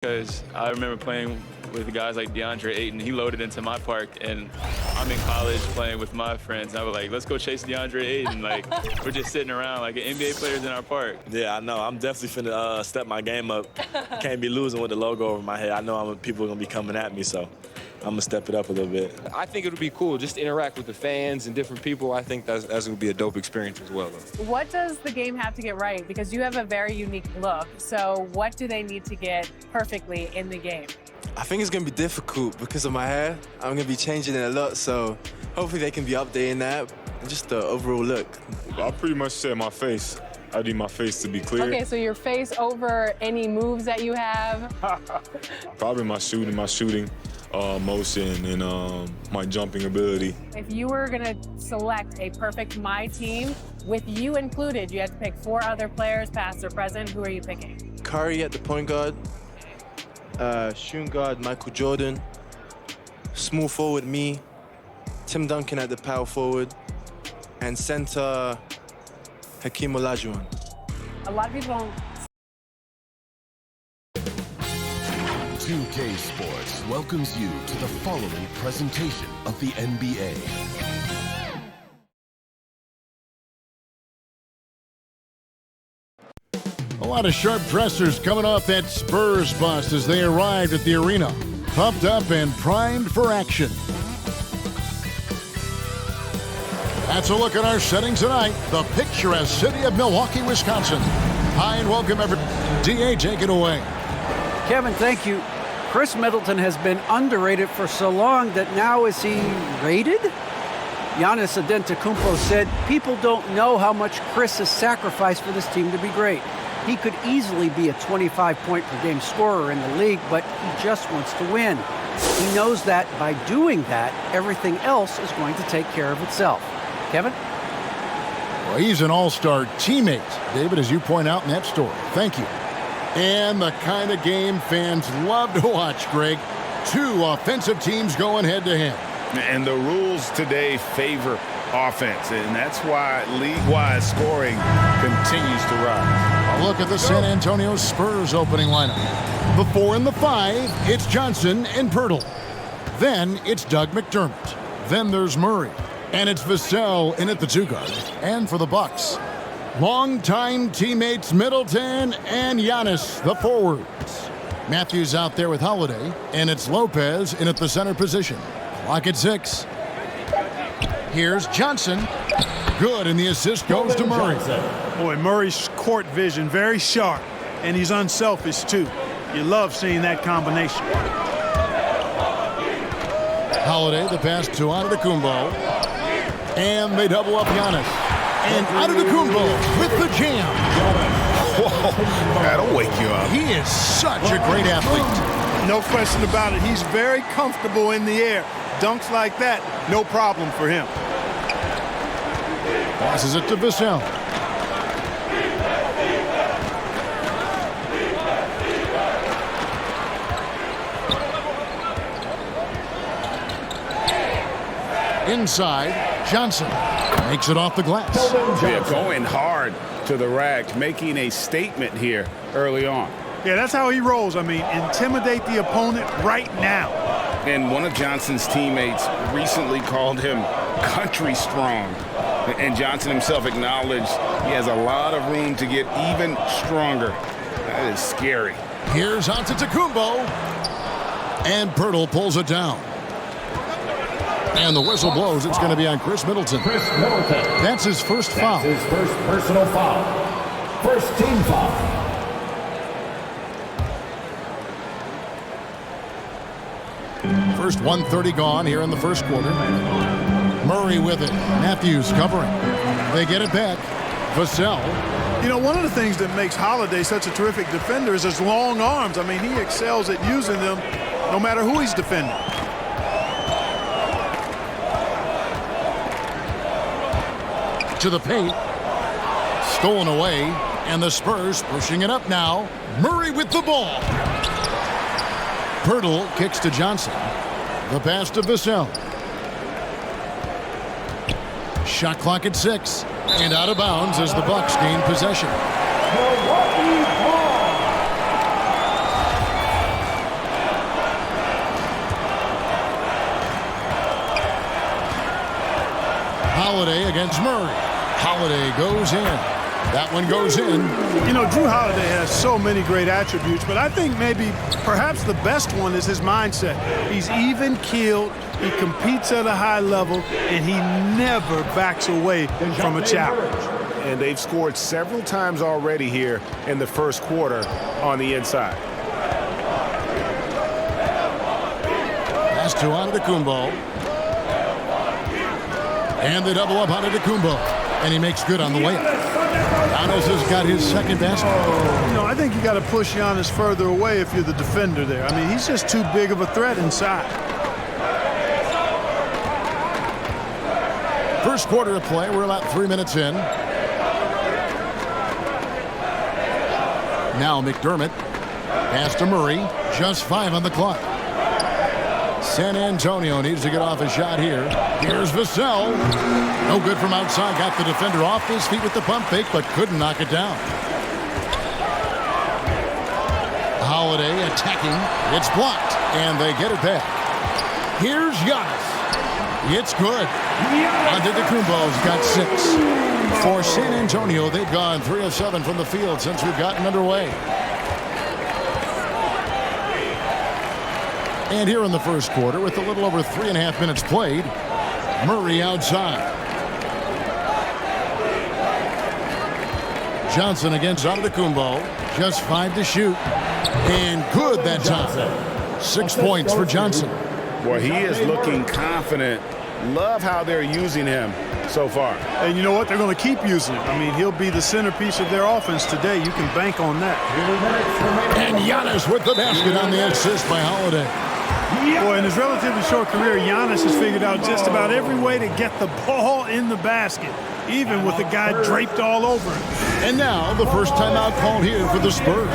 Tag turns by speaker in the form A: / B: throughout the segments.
A: because I remember playing with guys like DeAndre Ayton. He loaded into my park, and I'm in college playing with my friends. And I was like, let's go chase DeAndre Ayton. Like, we're just sitting around like NBA players in our park.
B: Yeah, I know. I'm definitely finna step my game up. Can't be losing with the logo over my head. I know people are gonna be coming at me, so I'm gonna step it up a little bit.
C: I think it would be cool just to interact with the fans and different people. I think that's gonna be a dope experience as well, though.
D: What does the game have to get right? Because you have a very unique look. So what do they need to get perfectly in the game?
E: I think it's gonna be difficult because of my hair. I'm gonna be changing it a lot, so hopefully they can be updating that. And just the overall look.
F: I pretty much said my face. I need my face to be clear.
D: Okay, so your face over any moves that you have?
F: Probably my shooting motion and my jumping ability.
D: If you were gonna select a perfect My Team, with you included, you had to pick 4 other players, past or present. Who are you picking?
E: Curry at the point guard, shooting guard Michael Jordan, small forward me, Tim Duncan at the power forward, and center Hakeem Olajuwon.
D: A lot of people don't.
G: 2K Sports welcomes you to the following presentation of the NBA.
H: A lot of sharp dressers coming off that Spurs bus as they arrived at the arena, pumped up and primed for action. That's a look at our setting tonight, the picturesque city of Milwaukee, Wisconsin. Hi and welcome, everyone. DA, take it away.
I: Kevin, thank you. Chris Middleton has been underrated for so long that now is he rated? Giannis Antetoko said, people don't know how much Chris has sacrificed for this team to be great. He could easily be a 25-point-per-game scorer in the league, but he just wants to win. He knows that by doing that, everything else is going to take care of itself. Kevin?
H: Well, he's an all-star teammate, David, as you point out in that story. Thank you. And the kind of game fans love to watch, Greg. 2 offensive teams going head-to-head.
J: And the rules today favor offense, and that's why league-wide scoring continues to rise.
H: A look at the San Antonio Spurs opening lineup. The 4 and the 5, it's Johnson and Pirtle. Then it's Doug McDermott. Then there's Murray. And it's Vassell in at the 2 guard. And for the Bucks, longtime teammates Middleton and Giannis, the forwards. Matthews out there with Holiday, and it's Lopez in at the center position. Clock at 6. Here's Johnson. Good, and the assist goes to Murray.
K: Boy, Murray's court vision, very sharp, and he's unselfish, too. You love seeing that combination.
H: Holiday, the pass to Antetokounmpo. And they double up Giannis. And Antetokounmpo with the jam.
J: Whoa, that'll wake you up.
H: He is such a great athlete.
K: No question about it. He's very comfortable in the air. Dunks like that, no problem for him.
H: Passes it to Vassell. Inside, Johnson makes it off the glass.
J: Yeah, going hard to the rack, making a statement here early on.
K: Yeah, that's how he rolls. I mean, intimidate the opponent right now.
J: And one of Johnson's teammates recently called him country strong. And Johnson himself acknowledged he has a lot of room to get even stronger. That is scary.
H: Here's Antetokounmpo. And Pirtle pulls it down. And the whistle blows. It's going to be on Chris Middleton. That's his first foul.
L: That's his first personal foul. First team foul.
H: First 1:30 gone here in the first quarter. Murray with it. Matthews covering. They get it back. Vassell.
K: You know, one of the things that makes Holiday such a terrific defender is his long arms. I mean, he excels at using them no matter who he's defending.
H: To the paint. Stolen away. And the Spurs pushing it up now. Murray with the ball. Pirtle kicks to Johnson. The pass to Vassell. Shot clock at 6. And out of bounds as the Bucks gain possession. Holiday against Murray. Holiday goes in. That one goes in.
K: You know, Drew Holiday has so many great attributes, but I think maybe perhaps the best one is his mindset. He's even-keeled, he competes at a high level, and he never backs away from a challenge.
J: And they've scored several times already here in the first quarter on the inside.
H: Pass to Antetokounmpo. And they double up Antetokounmpo. And he makes good on the layup. Giannis has got his second basket.
K: You know, I think you got to push Giannis further away if you're the defender there. I mean, he's just too big of a threat inside.
H: First quarter of play. We're about 3 minutes in. Now McDermott. Pass to Murray. Just 5 on the clock. San Antonio needs to get off a shot here. Here's Vassell. No good from outside. Got the defender off his feet with the pump fake, but couldn't knock it down. Holiday attacking. It's blocked, and they get it back. Here's Giannis. It's good. Antetokounmpo's got 6. For San Antonio, they've gone 3 of 7 from the field since we've gotten underway. And here in the first quarter, with a little over 3.5 minutes played, Murray outside. Johnson against Antetokounmpo. Just 5 to shoot. And good that time. 6 points for Johnson.
J: Boy, he is looking confident. Love how they're using him so far.
K: And you know what? They're going to keep using him. I mean, he'll be the centerpiece of their offense today. You can bank on that.
H: And Giannis with the basket on the assist by Holiday.
K: Boy, in his relatively short career, Giannis has figured out just about every way to get the ball in the basket, even with the guy draped all over him.
H: And now the first timeout called here for the Spurs.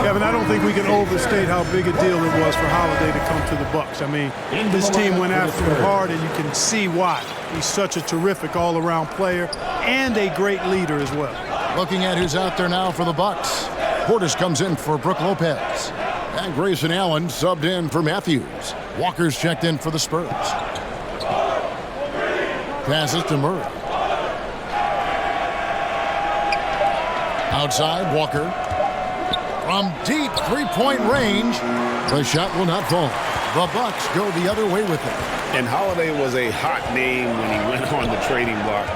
K: Kevin, I don't think we can overstate how big a deal it was for Holiday to come to the Bucks. I mean, this team went after him hard, and you can see why. He's such a terrific all-around player and a great leader as well.
H: Looking at who's out there now for the Bucks. Portis comes in for Brook Lopez. And Grayson Allen subbed in for Matthews. Walker's checked in for the Spurs. Passes to Murray. Outside, Walker. From deep three-point range, the shot will not fall. The Bucks go the other way with it.
J: And Holiday was a hot name when he went on the trading block.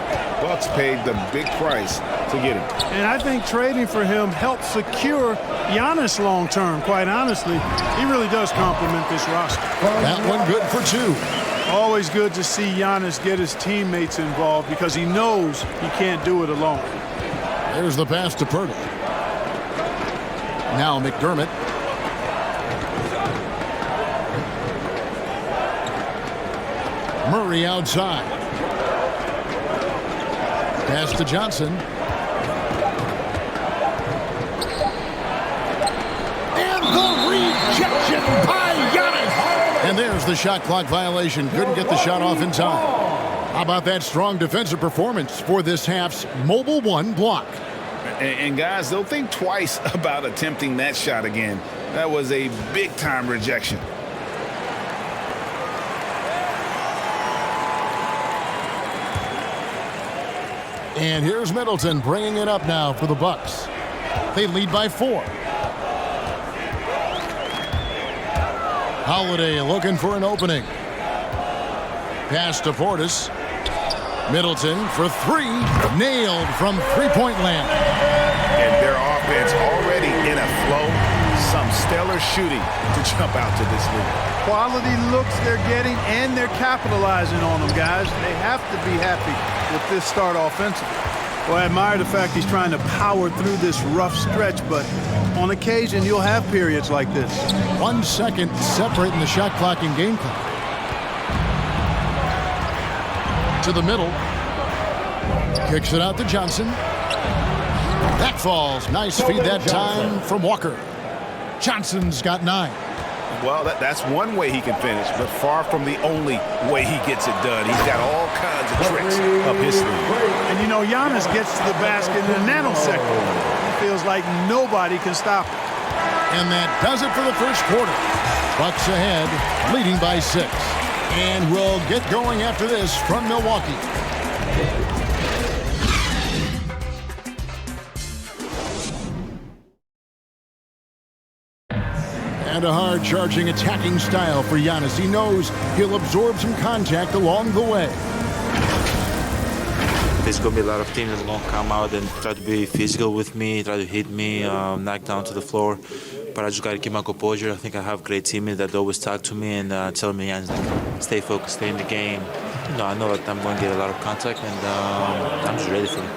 J: Bucks paid the big price to get him.
K: And I think trading for him helped secure Giannis long-term, quite honestly. He really does complement this roster.
H: That one good for 2.
K: Always good to see Giannis get his teammates involved because he knows he can't do it alone.
H: There's the pass to Purtle. Now McDermott. Murray outside. Pass to Johnson. And the rejection by Giannis. And there's the shot clock violation. Couldn't get the shot off in time. How about that strong defensive performance for this half's Mobile 1 block?
J: And guys, they'll think twice about attempting that shot again. That was a big-time rejection.
H: And here's Middleton bringing it up now for the Bucks. They lead by 4. Holiday looking for an opening. Pass to Portis. Middleton for 3. Nailed from three-point land.
J: And their offense already in a flow. Some stellar shooting to jump out to this lead.
K: Quality looks they're getting, and they're capitalizing on them, guys. They have to be happy with this start offensively. Well, I admire the fact he's trying to power through this rough stretch, but on occasion you'll have periods like this.
H: 1 second separating the shot clock and game clock. To the middle. Kicks it out to Johnson. That falls. Nice feed that time from Walker. Johnson's got 9.
J: Well, that's one way he can finish, but far from the only way he gets it done. He's got all kinds of tricks up his sleeve.
K: And you know, Giannis gets to the basket in a nanosecond. He feels like nobody can stop him.
H: And that does it for the first quarter. Bucks ahead, leading by 6. And we'll get going after this from Milwaukee. And a hard-charging attacking style for Giannis. He knows he'll absorb some contact along the way.
M: There's going to be a lot of teams that's going to come out and try to be physical with me, try to hit me, knock down to the floor. But I just got to keep my composure. I think I have great teammates that always talk to me and tell me, stay focused, stay in the game. You know, I know that I'm going to get a lot of contact, and I'm just ready for it.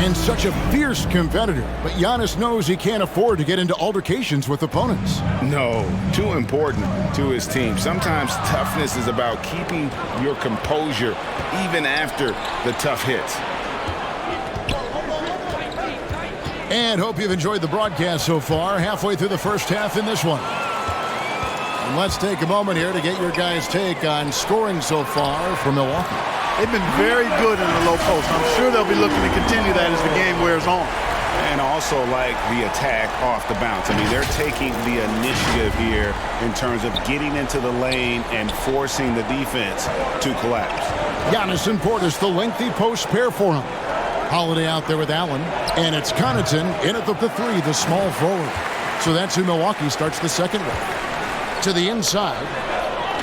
H: And such a fierce competitor, but Giannis knows he can't afford to get into altercations with opponents.
J: No, too important to his team. Sometimes toughness is about keeping your composure even after the tough hits.
H: And hope you've enjoyed the broadcast so far, halfway through the first half in this one. And let's take a moment here to get your guys' take on scoring so far for Milwaukee.
K: They've been very good in the low post. I'm sure they'll be looking to continue that as the game wears on.
J: And also like the attack off the bounce. I mean, they're taking the initiative here in terms of getting into the lane and forcing the defense to collapse.
H: Giannis and Portis, the lengthy post pair for him. Holiday out there with Allen. And it's Connaughton in at the three, the small forward. So that's who Milwaukee starts the second with. To the inside.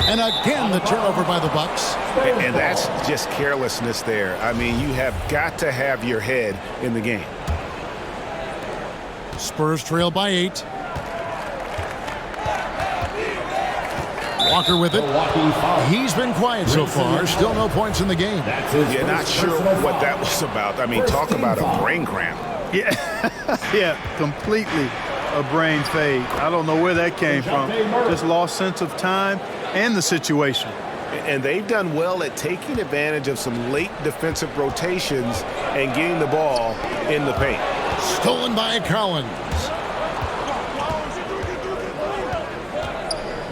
H: And again, the turnover by the Bucks.
J: And that's just carelessness there. I mean, you have got to have your head in the game.
H: Spurs trail by 8. Walker with it. He's been quiet so far. Still no points in the game.
J: Yeah, not sure what that was about. I mean, talk about a brain cramp.
K: Yeah, yeah, completely a brain fade. I don't know where that came from. Just lost sense of time and the situation.
J: And they've done well at taking advantage of some late defensive rotations and getting the ball in the paint.
H: Stolen by Collins.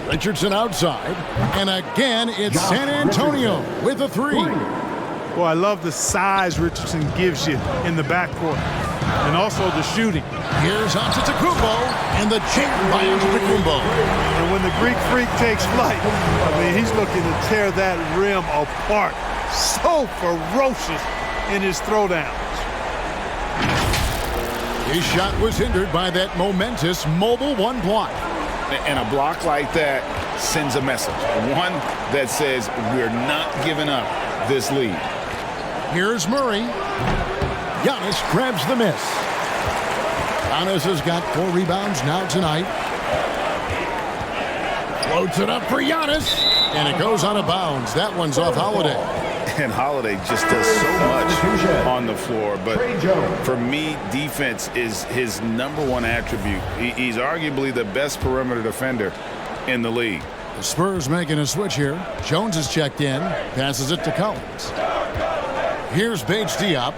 H: Richardson outside. And again, it's San Antonio with a three.
K: Boy, I love the size Richardson gives you in the backcourt. And also the shooting.
H: Here's Antetoko and the jam by Antetokounmpo.
K: And when the Greek freak takes flight, I mean, he's looking to tear that rim apart. So ferocious in his throwdowns.
H: His shot was hindered by that momentous mobile one block.
J: And a block like that sends a message. One that says we're not giving up this lead.
H: Here's Murray. Giannis grabs the miss. Giannis has got 4 rebounds now tonight. Floats it up for Giannis. And it goes out of bounds. That one's off Holiday.
J: And Holiday just does so much on the floor. But for me, defense is his #1 attribute. He's arguably the best perimeter defender in the league.
H: The Spurs making a switch here. Jones is checked in. Passes it to Collins. Here's Bates Diop.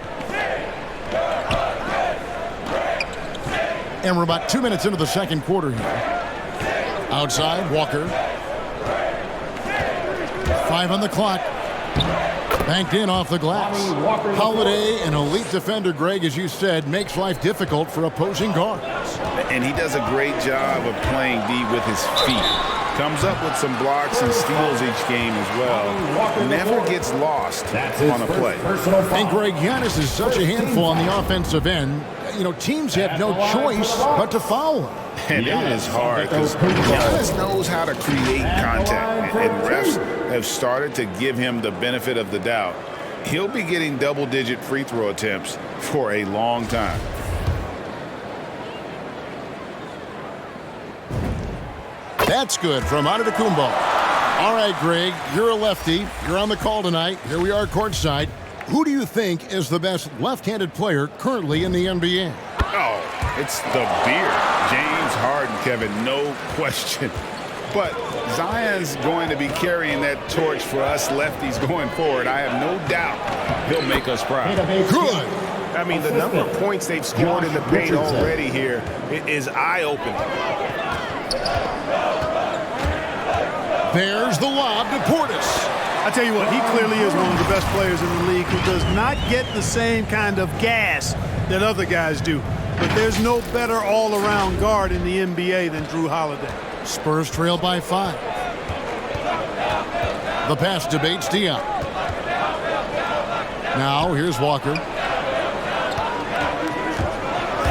H: And we're about 2 minutes into the second quarter here. Outside, Walker. 5 on the clock. Banked in off the glass. Holiday, an elite defender, Greg, as you said, makes life difficult for opposing guards.
J: And he does a great job of playing D with his feet. Comes up with some blocks and steals each game as well. Never gets lost on a play.
H: And Greg, Giannis is such a handful on the offensive end. You know, teams have no choice but to foul him.
J: And it is hard because Giannis knows how to create contact. And refs have started to give him the benefit of the doubt. He'll be getting double-digit free throw attempts for a long time.
H: That's good from Antetokounmpo. All right, Greg, you're a lefty. You're on the call tonight. Here we are courtside. Who do you think is the best left-handed player currently in the NBA?
J: Oh, it's the beard. James Harden, Kevin, no question. But Zion's going to be carrying that torch for us lefties going forward. I have no doubt he'll make us proud.
H: Good.
J: I mean, the number of points they've scored in the paint already here is eye-opening.
H: There's the lob to Portis.
K: I tell you what, he clearly is one of the best players in the league who does not get the same kind of gas that other guys do. But there's no better all-around guard in the NBA than Drew Holiday.
H: Spurs trail by 5. The pass to Bates Diop. Now here's Walker.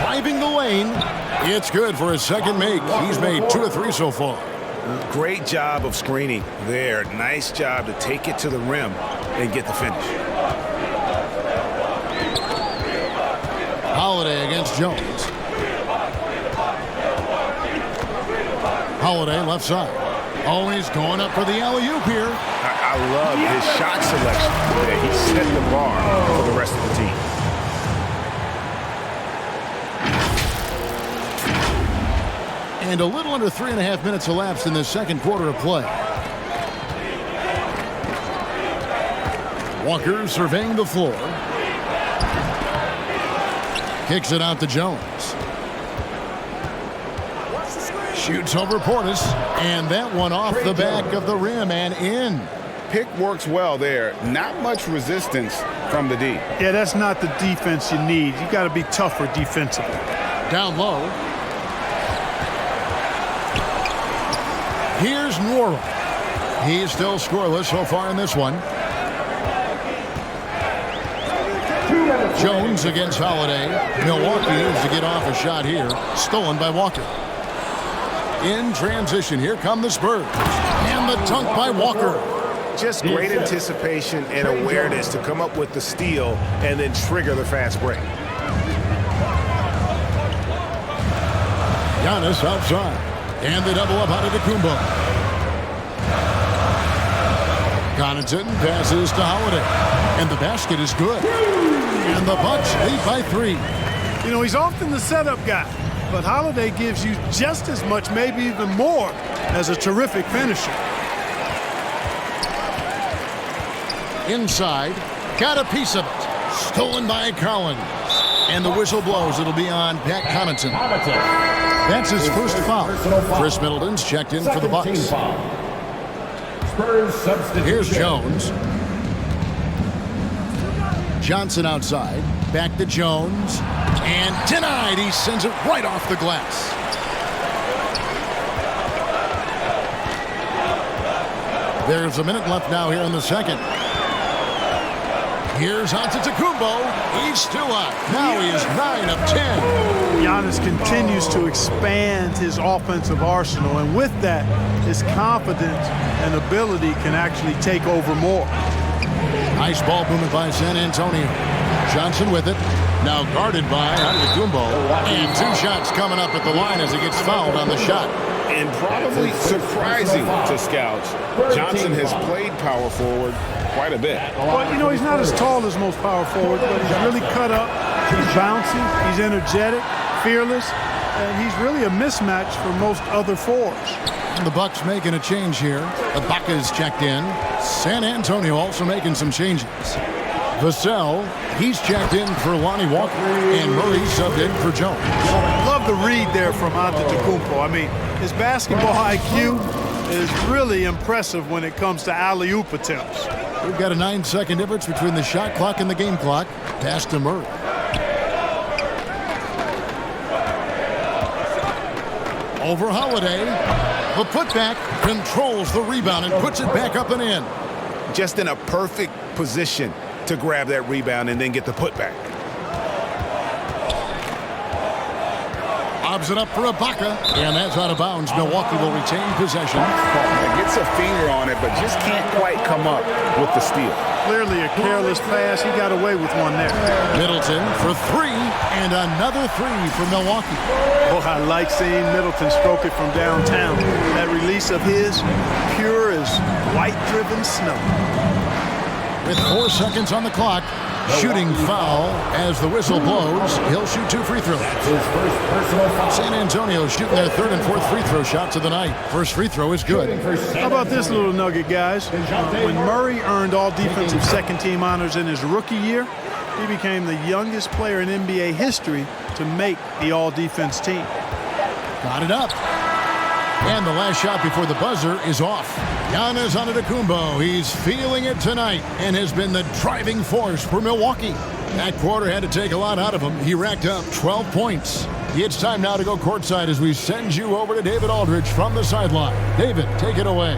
H: Driving the lane. It's good for his second make. He's made 2 of 3 so far.
J: Great job of screening there. Nice job to take it to the rim and get the finish.
H: Holiday against Jones. Holiday left side. Oh, he's going up for the alley-oop here.
J: I love his shot selection today. He set the bar for the rest of the team.
H: And a little under 3.5 minutes elapsed in the second quarter of play. Walker surveying the floor. Kicks it out to Jones. Shoots over Portis, and that one off the back of the rim and in.
J: Pick works well there. Not much resistance from the D.
K: Yeah, that's not the defense you need. You got to be tougher defensively.
H: Down low. Here's Nwora. He's still scoreless so far in this one. Jones against Holiday. Milwaukee needs to get off a shot here. Stolen by Walker. In transition, here come the Spurs. And the dunk by Walker.
J: Just great anticipation and awareness to come up with the steal and then trigger the fast break.
H: Giannis outside. And the double up out of Antetokounmpo. Connaughton passes to Holiday. And the basket is good. And the Bucks lead by 3.
K: You know, he's often the setup guy. But Holiday gives you just as much, maybe even more, as a terrific finisher.
H: Inside, got a piece of it. Stolen by Collins. And the whistle blows. It'll be on Pat Connaughton. That's his first foul. Chris Middleton's checked in for the Bucks. Here's Jones. Johnson outside. Back to Jones. And denied. He sends it right off the glass. There's a minute left now here in the second. Here's Antetokounmpo. He's still out. Now he is 9 of 10.
K: Giannis continues to expand his offensive arsenal, and with that, his confidence and ability can actually take over more.
H: Nice ball movement by San Antonio. Johnson with it. Now guarded by Antetokounmpo. And 2 shots coming up at the line as he gets fouled on the shot.
J: And probably surprising to scouts, Johnson has played power forward quite a bit.
K: Well, you know, he's not as tall as most power forwards, but he's really cut up. He's bouncy, he's energetic, fearless, and he's really a mismatch for most other fours.
H: And the Bucks making a change here. Ibaka's checked in. San Antonio also making some changes. Vassell, he's checked in for Lonnie Walker, and Murray subbed in for Jones.
K: Love the read there from Antetokounmpo. I mean, his basketball IQ is really impressive when it comes to alley-oop attempts.
H: We've got a 9-second difference between the shot clock and the game clock. Pass to Murray. Over Holiday. The putback controls the rebound and puts it back up and in.
J: Just in a perfect position to grab that rebound and then get the putback.
H: Lobs it up for Ibaka, and that's out of bounds. Milwaukee will retain possession.
J: Gets a finger on it, but just can't quite come up with the steal.
K: Clearly a careless pass. He got away with one there.
H: Middleton for 3, and another 3 for Milwaukee.
K: Oh, I like seeing Middleton stroke it from downtown. That release of his, pure as white-driven snow.
H: With 4 seconds on the clock, shooting foul as the whistle blows. He'll shoot 2 free throws. San Antonio shooting their 3rd and 4th free throw shots of the night. First free throw is good.
K: How about this little nugget, guys? When Murray earned all defensive second-team honors in his rookie year, he became the youngest player in NBA history to make the all-defense team.
H: Got it up. And the last shot before the buzzer is off. Giannis Antetoko, he's feeling it tonight and has been the driving force for Milwaukee. That quarter had to take a lot out of him. He racked up 12 points. It's time now to go courtside as we send you over to David Aldridge from the sideline. David, take it away.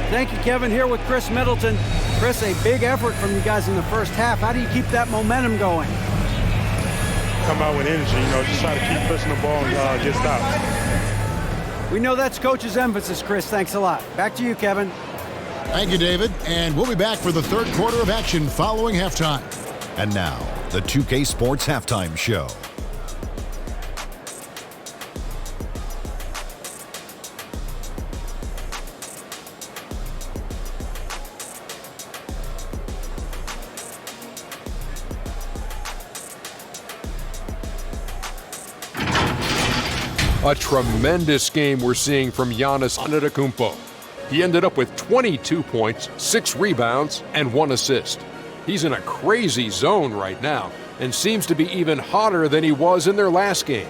I: Thank you, Kevin. Here with Chris Middleton. Chris, a big effort from you guys in the first half. How do you keep that momentum going?
F: come out with energy, just try to keep pushing the ball and get stops.
I: We know that's Coach's emphasis, Chris. Thanks a lot. Back to you, Kevin.
H: Thank you, David. And we'll be back for the third quarter of action following halftime.
N: And now, the 2K Sports Halftime Show.
O: A tremendous game we're seeing from Giannis Antetoko. He ended up with 22 points, 6 rebounds, and 1 assist. He's in a crazy zone right now and seems to be even hotter than he was in their last game.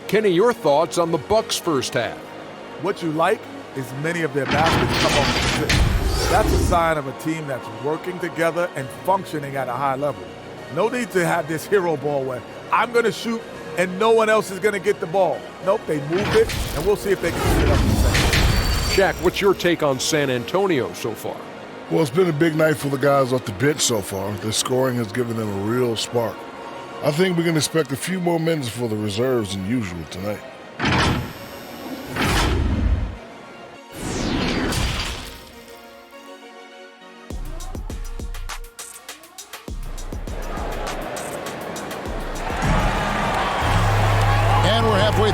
O: Kenny, your thoughts on the Bucks' first half?
P: What you like is many of their baskets come off the tip. That's a sign of a team that's working together and functioning at a high level. No need to have this hero ball where I'm going to shoot and no one else is going to get the ball. Nope, they moved it, and we'll see if they can get it up in the second.
O: Shaq, what's your take on San Antonio so far?
Q: Well, it's been a big night for the guys off the bench so far. The scoring has given them a real spark. I think we can expect a few more minutes for the reserves than usual tonight.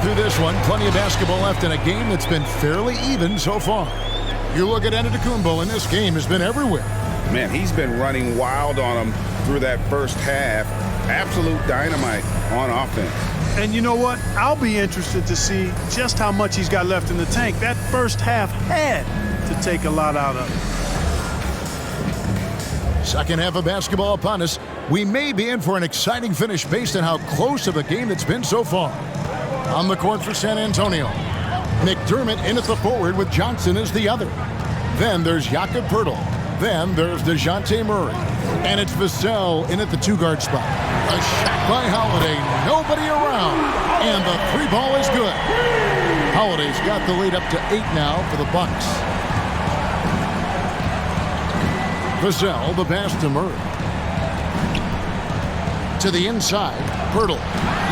H: Through this one, plenty of basketball left in a game that's been fairly even so far. You look at Antetoko, and this game has been everywhere.
J: Man, he's been running wild on him through that first half. Absolute dynamite on offense.
K: And you know what? I'll be interested to see just how much he's got left in the tank. That first half had to take a lot out of him.
H: Second half of basketball upon us. We may be in for an exciting finish based on how close of a game it's been so far. On the court for San Antonio, McDermott in at the forward with Johnson as the other. Then there's Jakob Poeltl. Then there's DeJounte Murray. And it's Vassell in at the two-guard spot. A shot by Holiday, nobody around. And the three ball is good. Holiday's got the lead up to 8 now for the Bucks. Vassell, the pass to Murray. To the inside, Poeltl.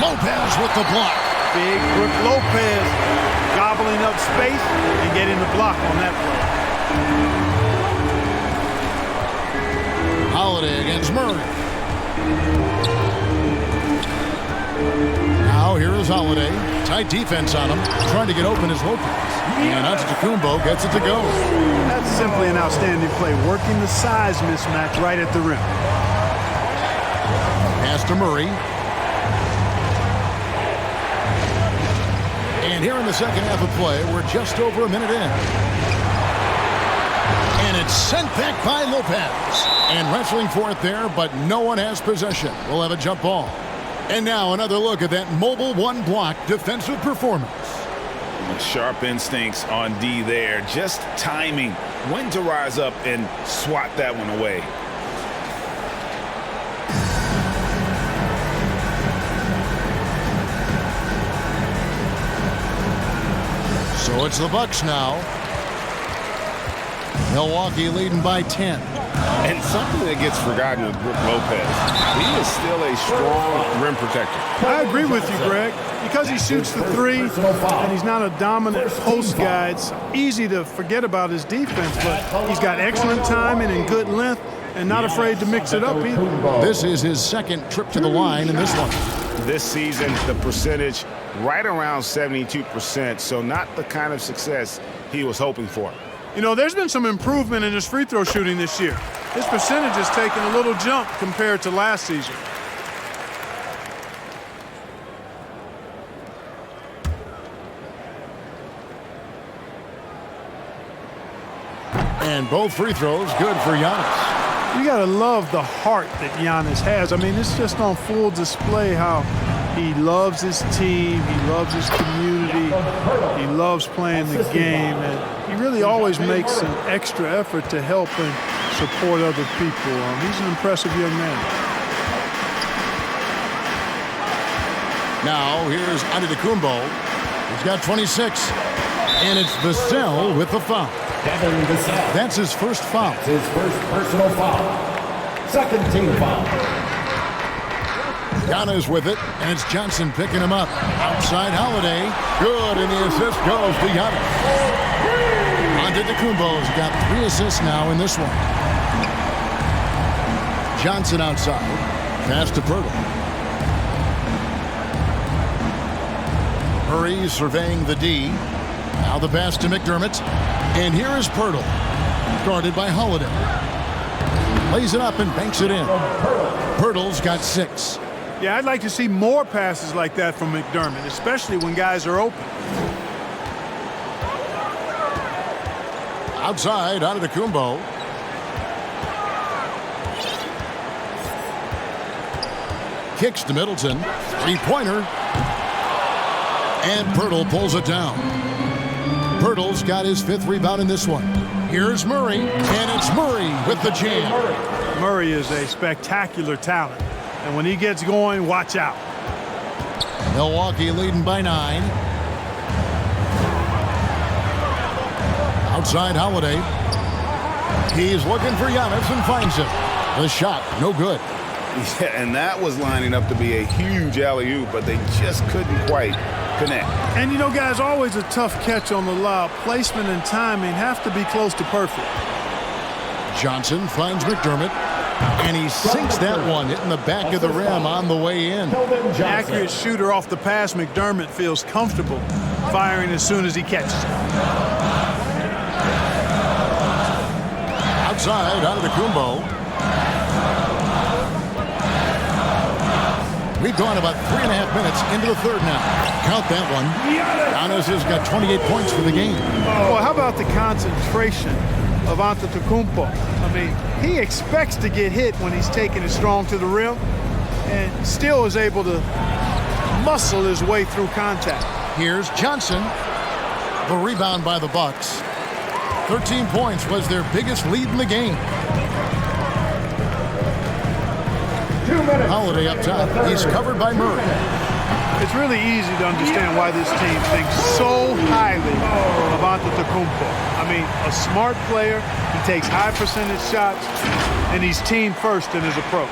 H: Lopez with the block.
K: Big Brook Lopez gobbling up space and getting the block on that play.
H: Holiday against Murray. Now here is Holiday. Tight defense on him. Trying to get open is Lopez. And Antetokounmpo gets it to go.
K: That's simply an outstanding play. Working the size mismatch right at the rim.
H: Pass to Murray. And here in the second half of play, we're just over a minute in. And it's sent back by Lopez. And wrestling for it there, but no one has possession. We'll have a jump ball. And now another look at that mobile one-block defensive performance.
J: Sharp instincts on D there. Just timing when to rise up and swat that one away.
H: So it's the Bucks now. Milwaukee leading by 10.
J: And something that gets forgotten with Brook Lopez, he is still a strong rim protector.
K: I agree with you, Greg. Because he shoots the three and he's not a dominant post guy, it's easy to forget about his defense, but he's got excellent timing and good length and not afraid to mix it up either.
H: This is his second trip to the line in this one.
J: This season, the percentage right around 72%, so not the kind of success he was hoping for.
K: You know, there's been some improvement in his free throw shooting this year. His percentage has taken a little jump compared to last season.
H: And both free throws good for Giannis.
K: You got to love the heart that Giannis has. I mean, it's just on full display how he loves his team, he loves his community, he loves playing the game, and he really always makes an extra effort to help and support other people. He's an impressive young man.
H: Now here's Antetokounmpo. He's got 26, and it's Vassell with the foul. That's his first foul.
L: His first personal foul. Second team foul.
H: Giannis with it, and it's Johnson picking him up. Outside Holiday. Good, and the assist goes to Giannis. Antetokounmpo's got 3 assists now in this one. Johnson outside. Pass to Pirtle. Murray surveying the D. Now the pass to McDermott. And here is Pirtle. Guarded by Holiday. Lays it up and banks it in. Pirtle's got 6.
K: Yeah, I'd like to see more passes like that from McDermott, especially when guys are open.
H: Outside, Antetokounmpo. Kicks to Middleton. 3-pointer. And Pirtle pulls it down. Pirtle's got his 5th rebound in this one. Here's Murray, and it's Murray with the jam.
K: Murray is a spectacular talent, and when he gets going, watch out.
H: Milwaukee leading by 9. Outside Holiday. He's looking for Giannis and finds him. The shot, no good.
J: Yeah, and that was lining up to be a huge alley-oop, but they just couldn't quite connect.
K: And you know, guys, always a tough catch on the lob. Placement and timing have to be close to perfect.
H: Johnson finds McDermott, and he sinks that one, hitting the back of the rim on the way in.
K: An accurate shooter off the pass, McDermott feels comfortable firing as soon as he catches it.
H: Outside, Antetokounmpo. We've gone about 3.5 minutes into the third now. Count that one. Giannis has got 28 points for the game.
K: Well, how about the concentration of Antetokounmpo? I mean, he expects to get hit when he's taking it strong to the rim and still is able to muscle his way through contact.
H: Here's Johnson. The rebound by the Bucks. 13 points was their biggest lead in the game. Holiday up top. He's covered by Murray.
K: It's really easy to understand why this team thinks so highly of Antetokounmpo. I mean, a smart player, he takes high percentage shots, and he's team first in his approach.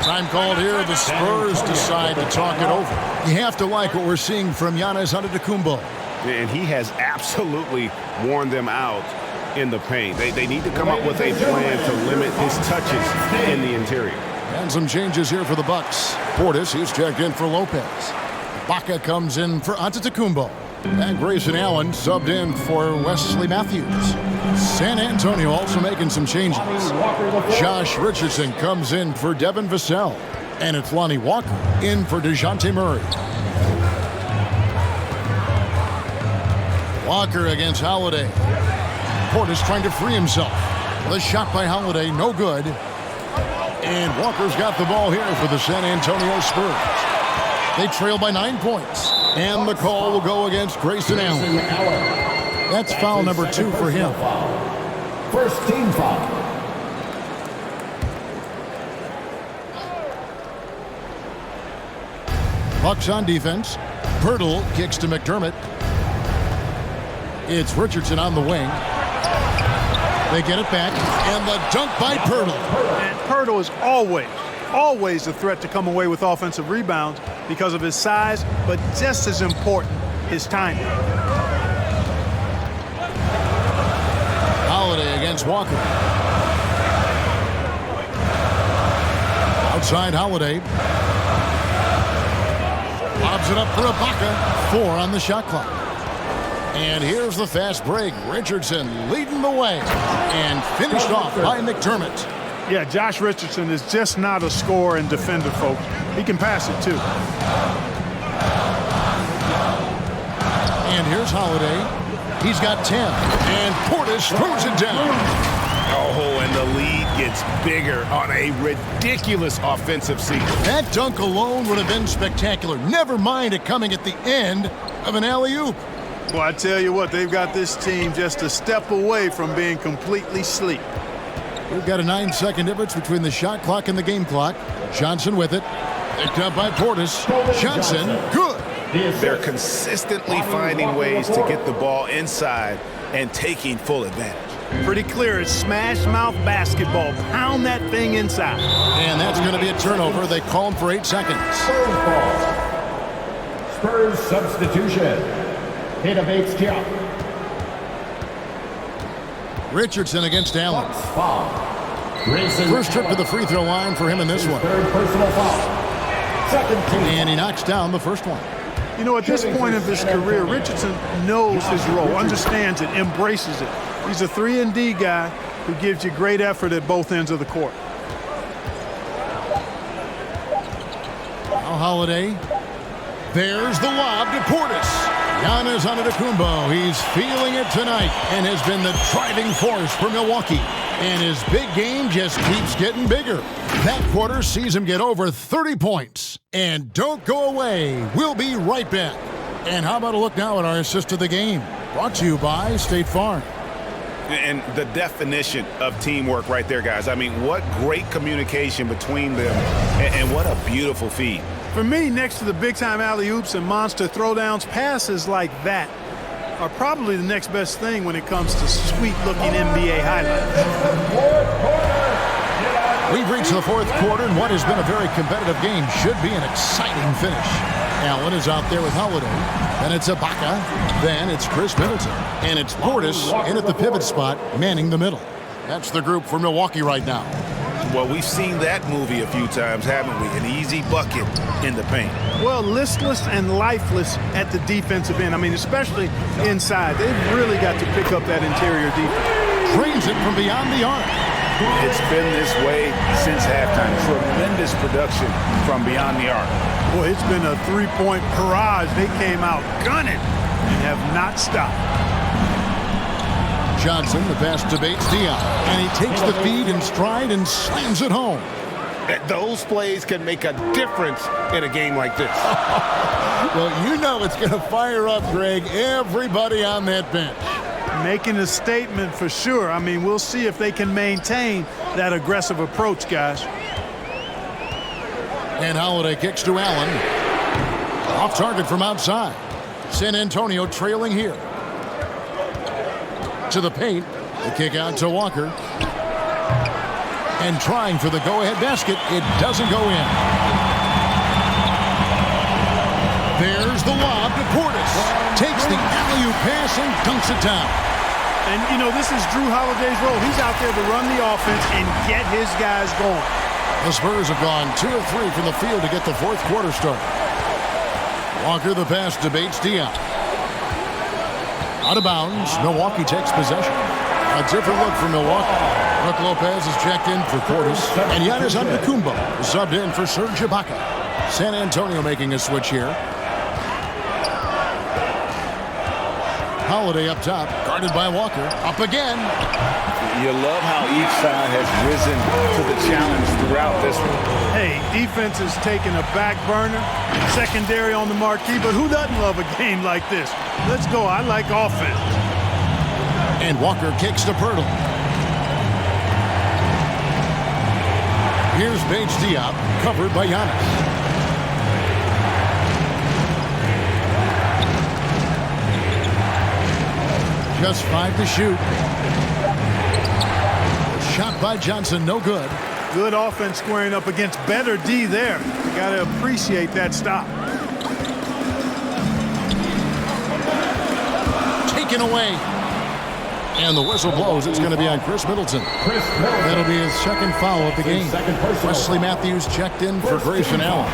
H: Time called here. The Spurs decide to talk it over. You have to like what we're seeing from Giannis Antetokounmpo.
J: And he has absolutely worn them out in the paint. They need to come up with a plan to limit his touches in the interior.
H: And some changes here for the Bucks. Portis, he's checked in for Lopez. Baca comes in for Antetokounmpo. And Grayson Allen subbed in for Wesley Matthews. San Antonio also making some changes. Josh Richardson comes in for Devin Vassell. And it's Lonnie Walker in for DeJounte Murray. Walker against Holiday. Portis trying to free himself. The shot by Holiday, no good. And Walker's got the ball here for the San Antonio Spurs. They trail by 9 points. And the call will go against Grayson Allen. That's foul number 2 for him.
L: First team foul.
H: Bucks on defense. Pirtle kicks to McDermott. It's Richardson on the wing. They get it back, and the dunk by Pirtle.
K: And Pirtle is always a threat to come away with offensive rebounds because of his size, but just as important, his timing.
H: Holiday against Walker. Outside Holiday. Lobs it up for Ibaka. 4 on the shot clock. And here's the fast break. Richardson leading the way and finished off by McDermott.
K: Yeah, Josh Richardson is just not a scorer and defender, folks. He can pass it, too.
H: And here's Holiday. He's got 10. And Portis throws it down.
J: Oh, and the lead gets bigger on a ridiculous offensive sequence.
H: That dunk alone would have been spectacular. Never mind it coming at the end of an alley-oop.
K: Well, I tell you what, they've got this team just a step away from being completely asleep.
H: We've got a 9-second difference between the shot clock and the game clock. Johnson with it. Picked up by Portis. Johnson, good.
J: They're consistently finding ways to get the ball inside and taking full advantage.
K: Pretty clear. It's smash mouth basketball. Pound that thing inside.
H: And that's going to be a turnover. They call him for 8 seconds.
L: Spurs ball. Spurs substitution. Innovates Tiap.
H: Richardson against Allen.
L: Foul.
H: First trip to the free throw line for him in this one.
L: Third personal foul. Second team.
H: And he knocks down the first one.
K: You know, at this point of his career, Richardson knows his role, understands it, embraces it. He's a 3-and-D guy who gives you great effort at both ends of the court.
H: Now Holiday. There's the lob to Portis. Giannis Antetoko. He's feeling it tonight and has been the driving force for Milwaukee. And his big game just keeps getting bigger. That quarter sees him get over 30 points. And don't go away. We'll be right back. And how about a look now at our assist of the game? Brought to you by State Farm.
J: And the definition of teamwork right there, guys. I mean, what great communication between them, and what a beautiful feed.
K: For me, next to the big-time alley-oops and monster throwdowns, passes like that are probably the next best thing when it comes to sweet-looking NBA highlights.
H: We've reached the fourth quarter, and what has been a very competitive game should be an exciting finish. Allen is out there with Holiday. Then it's Ibaka. Then it's Chris Middleton. And it's Portis in at the pivot spot, manning the middle. That's the group for Milwaukee right now.
J: Well, we've seen that movie a few times, haven't we? An easy bucket in the paint.
K: Well, listless and lifeless at the defensive end. I mean, especially inside. They've really got to pick up that interior defense.
H: Drains it from beyond the arc.
J: It's been this way since halftime. Tremendous production from beyond the arc.
K: Boy, it's been a three-point barrage. They came out gunning and have not stopped.
H: Johnson, the pass to Bates Diop, and he takes the feed in stride and slams it home.
J: Those plays can make a difference in a game like this.
H: Well, you know it's going to fire up, Greg, everybody on that bench.
K: Making a statement for sure. I mean, we'll see if they can maintain that aggressive approach, guys.
H: And Holiday kicks to Allen. Off target from outside. San Antonio trailing here. To the paint. The kick out to Walker. And trying for the go-ahead basket. It doesn't go in. There's the lob to Portis. Takes the alley-oop pass and dunks it down.
K: And, you know, this is Drew Holiday's role. He's out there to run the offense and get his guys going.
H: The Spurs have gone 2 of 3 from the field to get the fourth quarter started. Walker the pass to Bates Diop. Out of bounds. Milwaukee takes possession. A different look for Milwaukee. Brook Lopez is checked in for Portis. And Giannis Antetoko is subbed in for Serge Ibaka. San Antonio making a switch here. Holiday up top, guarded by Walker. Up again.
J: You love how each side has risen to the challenge throughout this one.
K: Hey, defense is taking a back burner, secondary on the marquee, but who doesn't love a game like this? Let's go. I like offense.
H: And Walker kicks to Pirtle. Here's Bates Diop, covered by Giannis. Just 5 to shoot. Shot by Johnson, no good.
K: Good offense squaring up against better D there. You got to appreciate that stop.
H: Taken away. And the whistle blows. It's going to be on Chris Middleton. That'll be his second foul of the game. Wesley Matthews checked in for Grayson Allen.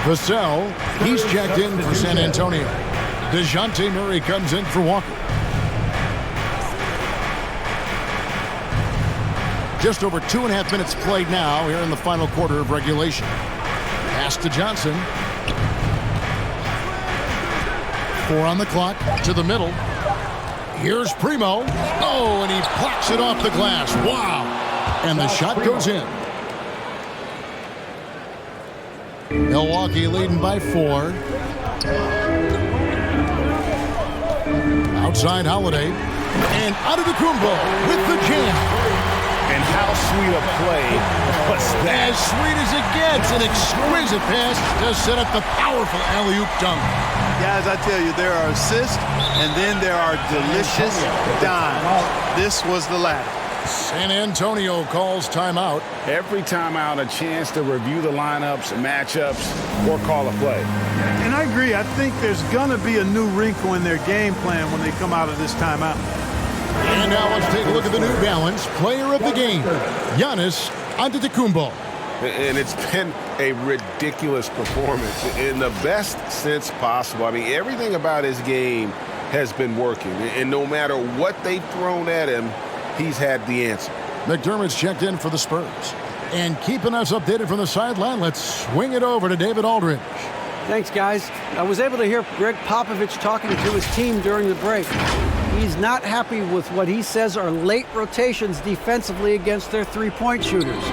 H: Vassell, he's checked in for San Antonio. DeJounte Murray comes in for Walker. Just over 2.5 minutes played now here in the final quarter of regulation. Pass to Johnson. 4 on the clock, to the middle. Here's Primo. Oh, and he plucks it off the glass. Wow. And the shot goes in. Milwaukee leading by 4. Outside Holiday. And Antetoko with the jam.
J: And how sweet a play was that?
H: As sweet as it gets. An exquisite pass to set up the powerful alley-oop dunk.
K: Guys, I tell you, there are assists, and then there are delicious dimes. This was the latter.
H: San Antonio calls timeout.
J: Every timeout, a chance to review the lineups, matchups, or call a play.
K: And I agree. I think there's going to be a new wrinkle in their game plan when they come out of this timeout.
H: And now let's take a look at the New Balance player of the game, Giannis Antetoko.
J: And it's been a ridiculous performance in the best sense possible. I mean, everything about his game has been working. And no matter what they've thrown at him, he's had the answer.
H: McDermott's checked in for the Spurs. And keeping us updated from the sideline, let's swing it over to David Aldridge.
I: Thanks, guys. I was able to hear Greg Popovich talking to his team during the break. He's not happy with what he says are late rotations defensively against their three-point shooters.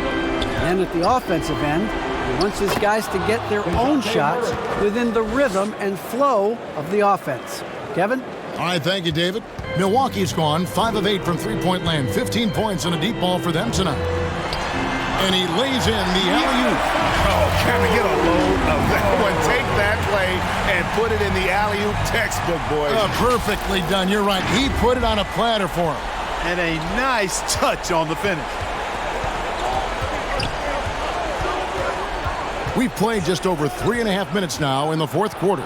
I: And at the offensive end, he wants his guys to get their own shots within the rhythm and flow of the offense. Kevin?
H: All right, thank you, David. Milwaukee's gone 5 of 8 from three-point land, 15 points and a deep ball for them tonight. And he lays in the alley-oop.
J: Oh, can we get a load of that one? Take that play and put it in the alley-oop textbook, boys.
H: Perfectly done. You're right. He put it on a platter for him.
K: And a nice touch on the finish.
H: We've played just over 3.5 minutes now in the fourth quarter.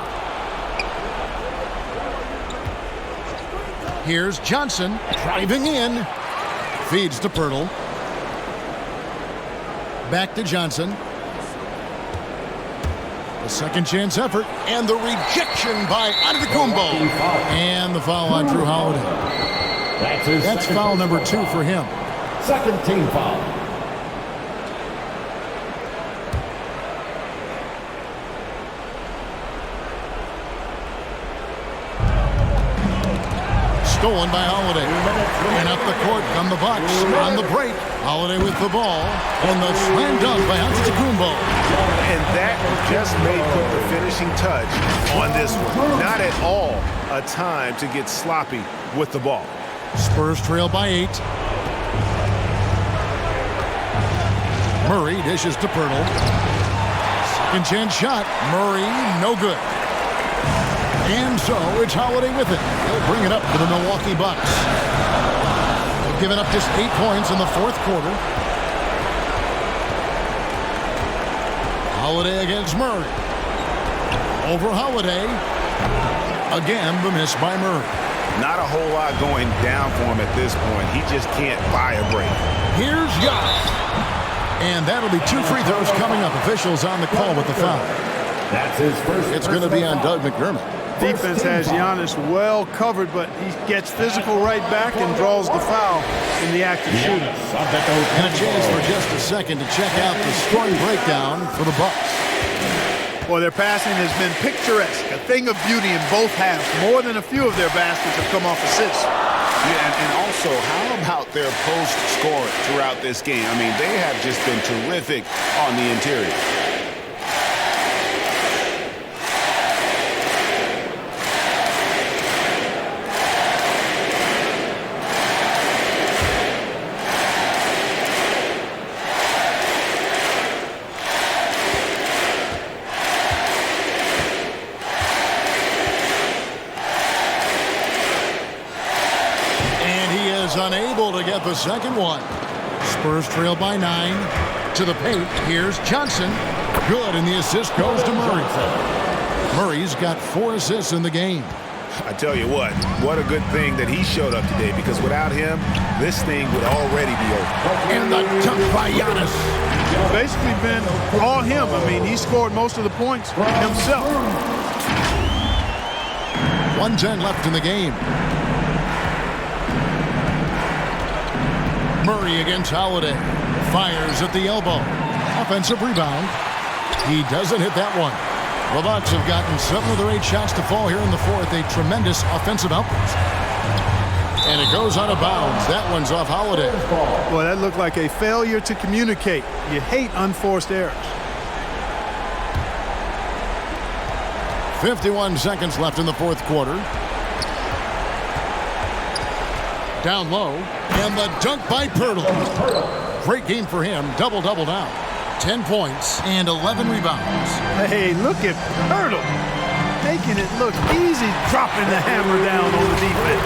H: Here's Johnson driving in. Feeds to Pirtle. Back to Johnson. A second chance effort. And the rejection by Antetokounmpo. And the foul on Drew Holiday. That's foul number 2 for him.
L: Second team foul.
H: Stolen by Holiday. And up the court come the Bucks. On the break, Holiday with the ball. And the slam dunk by Antetokounmpo.
R: And that just may put the finishing touch on this one. Not at all a time to get sloppy with the ball.
H: Spurs trail by 8. Murray dishes to Pirtle. Second chance shot. Murray, no good. And so it's Holiday with it. He'll bring it up for the Milwaukee Bucks. They've given up just 8 points in the fourth quarter. Holiday against Murray. Over Holiday. Again, the miss by Murray.
R: Not a whole lot going down for him at this point. He just can't buy a break.
H: Here's Giannis. And that'll be 2 free throws coming up. Officials on the call with the foul.
L: That's his first.
H: It's going to be on Doug McDermott.
K: Defense has Giannis well covered, but he gets physical right back and draws the foul in the act of shooting.
H: And a chance for just a second to check out the scoring breakdown for the Bucks.
K: Well, their passing has been picturesque, a thing of beauty in both halves. More than a few of their baskets have come off assists.
R: Yeah, and also, how about their post scoring throughout this game? I mean, they have just been terrific on the interior.
H: Unable to get the second one. Spurs trail by 9. To the paint. Here's Johnson. Good, and the assist goes to Murray. Murray's got 4 assists in the game.
R: I tell you what a good thing that he showed up today, because without him, this thing would already be over.
H: And the dunk by Giannis.
K: It's basically been all him. I mean, he scored most of the points himself.
H: 1:10 left in the game. Murray against Holiday. Fires at the elbow. Offensive rebound. He doesn't hit that one. The Bucks have gotten 7 of their 8 shots to fall here in the fourth. A tremendous offensive output. And it goes out of bounds. That one's off Holiday.
K: Boy, that looked like a failure to communicate. You hate unforced errors.
H: 51 seconds left in the fourth quarter. Down low, and the dunk by Pirtle. Great game for him. Double-double now. 10 points and 11 rebounds.
K: Hey, look at Pirtle. making it look easy, dropping the hammer down on the defense.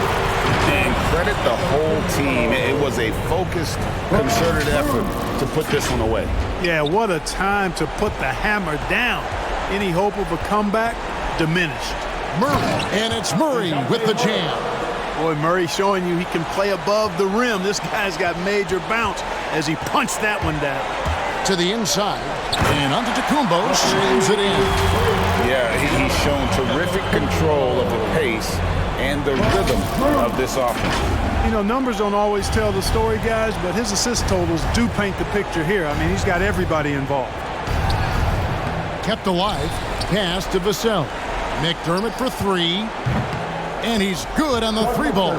J: And credit the whole team. It was a focused, concerted effort to put this one away.
K: Yeah, what a time to put the hammer down. Any hope of a comeback? Diminished.
H: Murray, and it's Murray with the jam.
K: Boy, Murray showing you he can play above the rim. This guy's got major bounce as he punched that one down.
H: To the inside, and Antetokounmpo slams it in.
J: Yeah, he's shown terrific control of the pace and the rhythm of this offense.
K: You know, numbers don't always tell the story, guys, but his assist totals do paint the picture here. I mean, he's got everybody involved.
H: Kept alive, pass to Vassell. McDermott for three, and he's good on the three ball.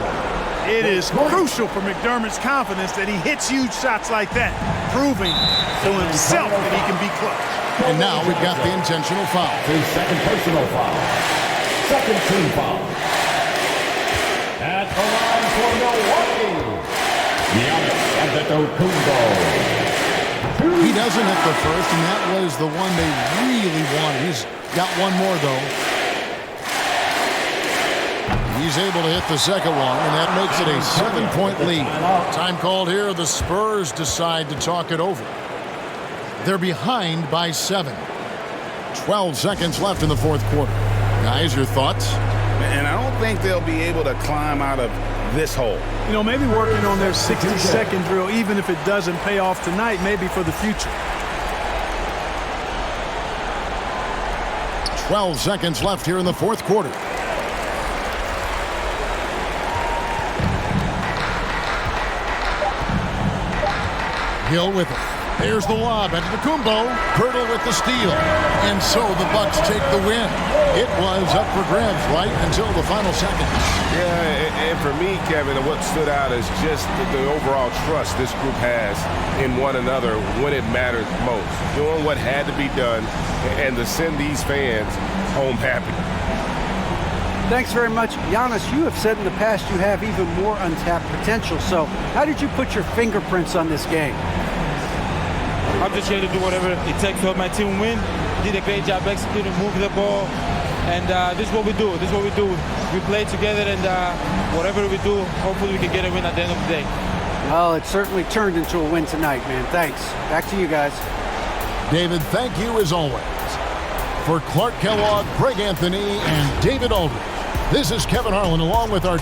K: It is crucial for McDermott's confidence that he hits huge shots like that, proving to himself that he can be clutch.
H: And now we've got the intentional foul.
L: His second personal foul. Second team foul. At the line for Milwaukee, Giannis Antetoko.
H: He doesn't hit the first, and that was the one they really wanted. He's got one more, though. He's able to hit the second one, and that makes it a 7-point lead. Time called here. The Spurs decide to talk it over. They're behind by 7. 12 seconds left in the fourth quarter. Guys, your thoughts?
J: And I don't think they'll be able to climb out of this hole.
K: You know, maybe working on their 60-second drill, even if it doesn't pay off tonight, maybe for the future.
H: 12 seconds left here in the fourth quarter. Hill with it. There's the lob. Antetokounmpo. Pirtle with the steal. And so the Bucks take the win. It was up for grabs right until the final seconds.
J: Yeah, and for me, Kevin, what stood out is just the overall trust this group has in one another when it matters most. Doing what had to be done and to send these fans home happy.
I: Thanks very much. Giannis, you have said in the past you have even more untapped potential. So how did you put your fingerprints on this game?
S: I'm just here to do whatever it takes to help my team win. Did a great job executing, moving the ball. And this is what we do. This is what we do. We play together, and whatever we do, hopefully we can get a win at the end of the day.
I: Well, it certainly turned into a win tonight, man. Thanks. Back to you guys.
H: David, thank you as always. For Clark Kellogg, Greg Anthony, and David Aldridge, this is Kevin Harlan along with our